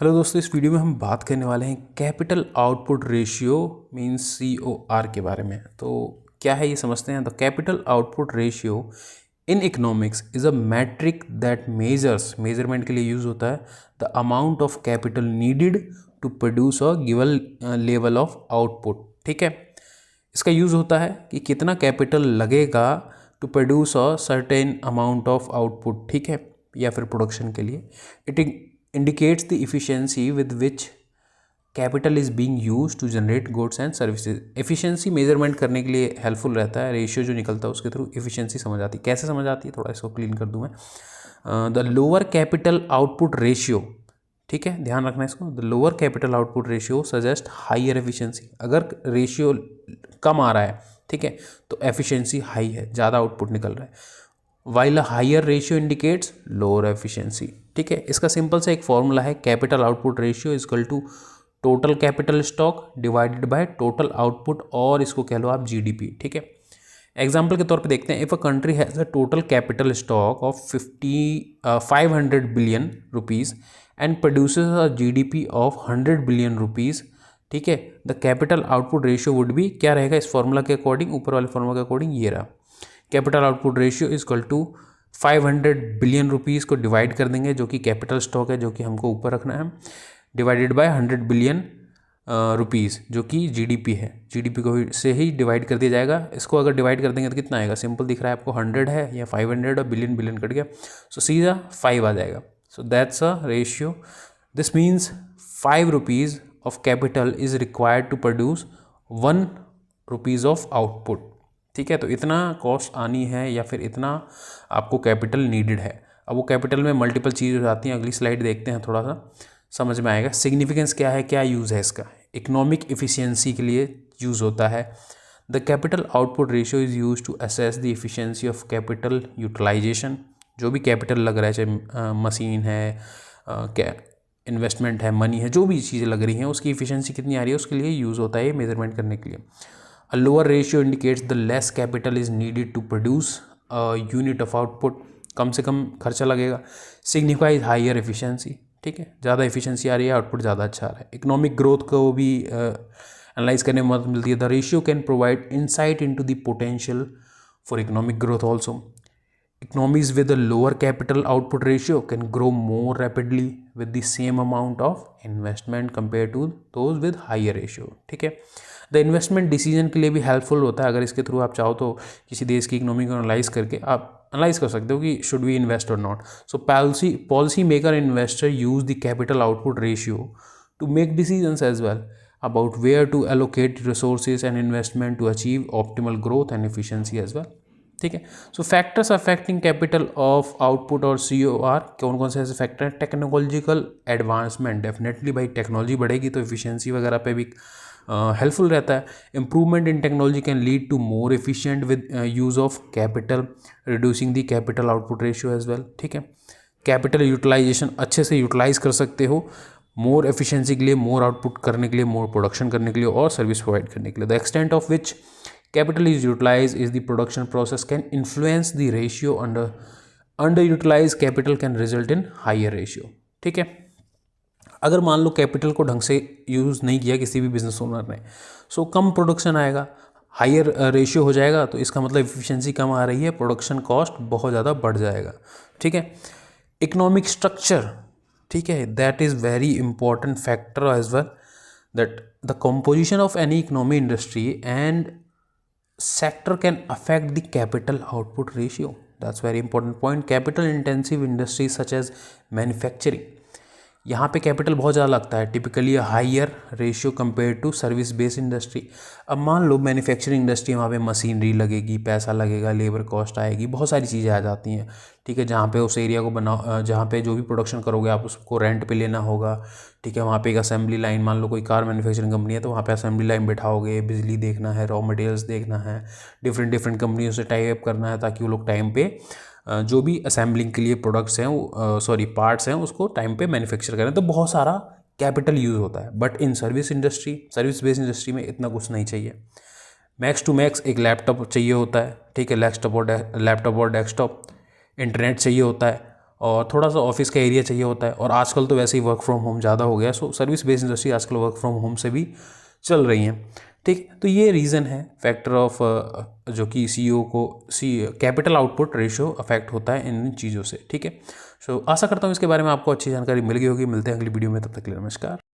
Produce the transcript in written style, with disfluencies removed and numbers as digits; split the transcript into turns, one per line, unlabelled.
Hello दोस्तों, इस video में हम बात करने वाले हैं capital output ratio means COR के बारे में। तो क्या है ये समझते हैं। The capital output ratio in economics is a metric that measurement के लिए यूज़ होता है the amount of capital needed to produce a given level of output. ठीक है, इसका यूज़ होता है कि कितना कैपिटल लगेगा to produce a certain amount of output. ठीक है, या फिर प्रोडक्शन के लिए। It indicates the efficiency with which capital is being used to generate goods and services। efficiency measurement करने के लिए हेल्पफुल रहता है। रेशियो जो निकलता है उसके थ्रू efficiency समझ आती है। कैसे समझ आती है, थोड़ा इसको क्लीन कर दूँ मैं। The lower capital output ratio, ठीक है, ध्यान रखना इसको। The lower capital output ratio suggest higher efficiency. अगर रेशियो कम आ रहा है, ठीक है, तो एफिशिएंसी हाई है, ज़्यादा आउटपुट निकल रहा है। While a higher ratio indicates lower efficiency. ठीक है, इसका सिंपल सा एक फॉर्मूला है, capital output ratio equal to total capital stock divided by total output, और इसको कह लो आप GDP। ठीक है, एग्जाम्पल के तौर पे देखते हैं। If a country has a total capital stock of 500 billion rupees and produces a GDP of 100 billion rupees, ठीक है, the capital output ratio would be, क्या रहेगा इस फॉर्मूला के अकॉर्डिंग, ऊपर वाले फॉर्मूला के अकॉर्डिंग ये रहा। Capital output ratio is equal to 500 billion rupees को डिवाइड कर देंगे, जो कि कैपिटल स्टॉक है, जो कि हमको ऊपर रखना है, डिवाइडेड बाय 100 बिलियन रुपीज़, जो कि GDP है। GDP को से ही डिवाइड कर दिया जाएगा। इसको अगर डिवाइड कर देंगे तो कितना आएगा, सिंपल दिख रहा है आपको, 100 है या 500 और बिलियन बिलियन कट गया, सो सीधा 5 आ जाएगा। So that's a ratio. This means 5 rupees of capital is required to produce 1 rupees of output. ठीक है, तो इतना कॉस्ट आनी है या फिर इतना आपको कैपिटल नीडेड है। अब वो कैपिटल में मल्टीपल चीज़ हो जाती हैं। अगली स्लाइड देखते हैं, थोड़ा सा समझ में आएगा। सिग्निफिकेंस क्या है, क्या यूज़ है इसका। इकोनॉमिक इफिशियंसी के लिए यूज़ होता है। The capital output ratio is use to assess the efficiency of capital utilisation. जो भी कैपिटल लग रहा है, चाहे मशीन है, क्या इन्वेस्टमेंट है, मनी है, जो भी चीज़ें लग रही हैं, उसकी इफिशियंसी कितनी आ रही है, उसके लिए यूज़ होता है ये मेजरमेंट करने के लिए। A lower ratio indicates the less capital is needed to produce a unit of output। कम से कम खर्चा लगेगा। Signifies higher efficiency। ठीक है, ज़्यादा efficiency आ रही है, आउटपुट ज़्यादा अच्छा आ रहा है। इकोनॉमिक ग्रोथ को भी एनालाइज करने में मदद मिलती है। The ratio can provide insight into the potential for economic growth also. Economies with a lower capital output ratio can grow more rapidly with the same amount of investment compared to those with higher ratio। ठीक है, the investment decision के लिए भी helpful होता है। अगर इसके through आप चाहो तो किसी देश की इकोनॉमी को एनालाइज करके आप एनालाइज कर सकते हो कि शुड वी इन्वेस्ट और not. So policy maker investor use the capital output ratio to make decisions as well about where to allocate resources and investment to achieve optimal growth and efficiency as well। ठीक है, so factors affecting capital of output और COR कौन कौन से ऐसे factor हैं। Technological advancement, definitely भाई technology बढ़ेगी तो एफिशिएंसी वगैरह पे भी हेल्पफुल रहता है। Improvement in technology can lead to more efficient with use of capital, reducing the capital output ratio as well. ठीक है, कैपिटल यूटिलाइजेशन अच्छे से यूटिलाइज कर सकते हो मोर एफिशिएंसी के लिए, मोर आउटपुट करने के लिए, मोर प्रोडक्शन करने के लिए और सर्विस प्रोवाइड करने के लिए। The extent of which capital is utilized is the production process can influence the ratio। underutilized capital can result in higher ratio। ठीक है, अगर मान लो कैपिटल को ढंग से यूज़ नहीं किया किसी भी बिजनेस ओनर ने, सो कम प्रोडक्शन आएगा, हायर रेशियो हो जाएगा, तो इसका मतलब एफिशिएंसी कम आ रही है, प्रोडक्शन कॉस्ट बहुत ज़्यादा बढ़ जाएगा। ठीक है, इकोनॉमिक स्ट्रक्चर, ठीक है, that is very important factor as well, that the composition of any economy industry and sector can affect the capital output ratio। That's very important point। capital intensive industries such as manufacturing, यहाँ पे capital बहुत ज़्यादा लगता है, typically higher ratio compare to service based industry. अब मान लो manufacturing industry, वहाँ पे मशीनरी लगेगी, पैसा लगेगा, लेबर कॉस्ट आएगी, बहुत सारी चीज़ें आ जाती हैं। ठीक है, जहाँ पे उस एरिया को बनाओ, जहाँ पे जो भी प्रोडक्शन करोगे आप उसको रेंट पे लेना होगा। ठीक है, वहाँ पे एक असेंबली लाइन, मान लो कोई कार मैन्युफैक्चरिंग कंपनी है तो वहाँ पे असेंबली लाइन बैठाओगे, बिजली देखना है, रॉ मटेरियल्स देखना है, डिफरेंट कंपनियों से टाई अप करना है ताकि वो लोग टाइम पे जो भी असेंबलिंग के लिए प्रोडक्ट्स हैं, पार्ट्स हैं, उसको टाइम पे मैन्युफैक्चर करें। तो बहुत सारा कैपिटल यूज़ होता है। But in service based industry में इतना कुछ नहीं चाहिए। मैक्स टू मैक्स एक लैपटॉप चाहिए होता है। ठीक है, लैपटॉप और डेस्कटॉप, इंटरनेट चाहिए होता है और थोड़ा सा ऑफिस का एरिया चाहिए होता है, और आजकल तो वैसे ही वर्क फ्रॉम होम ज़्यादा हो गया, सो सर्विस बेस्ड इंडस्ट्री आजकल वर्क फ्रॉम होम से भी चल रही हैं। ठीक, तो ये रीज़न है फैक्टर ऑफ जो कि CEO को कैपिटल आउटपुट रेशियो अफेक्ट होता है इन चीज़ों से। ठीक है, सो आशा करता हूँ इसके बारे में आपको अच्छी जानकारी मिल गई होगी। मिलते हैं अगली वीडियो में, तब तक के लिए नमस्कार।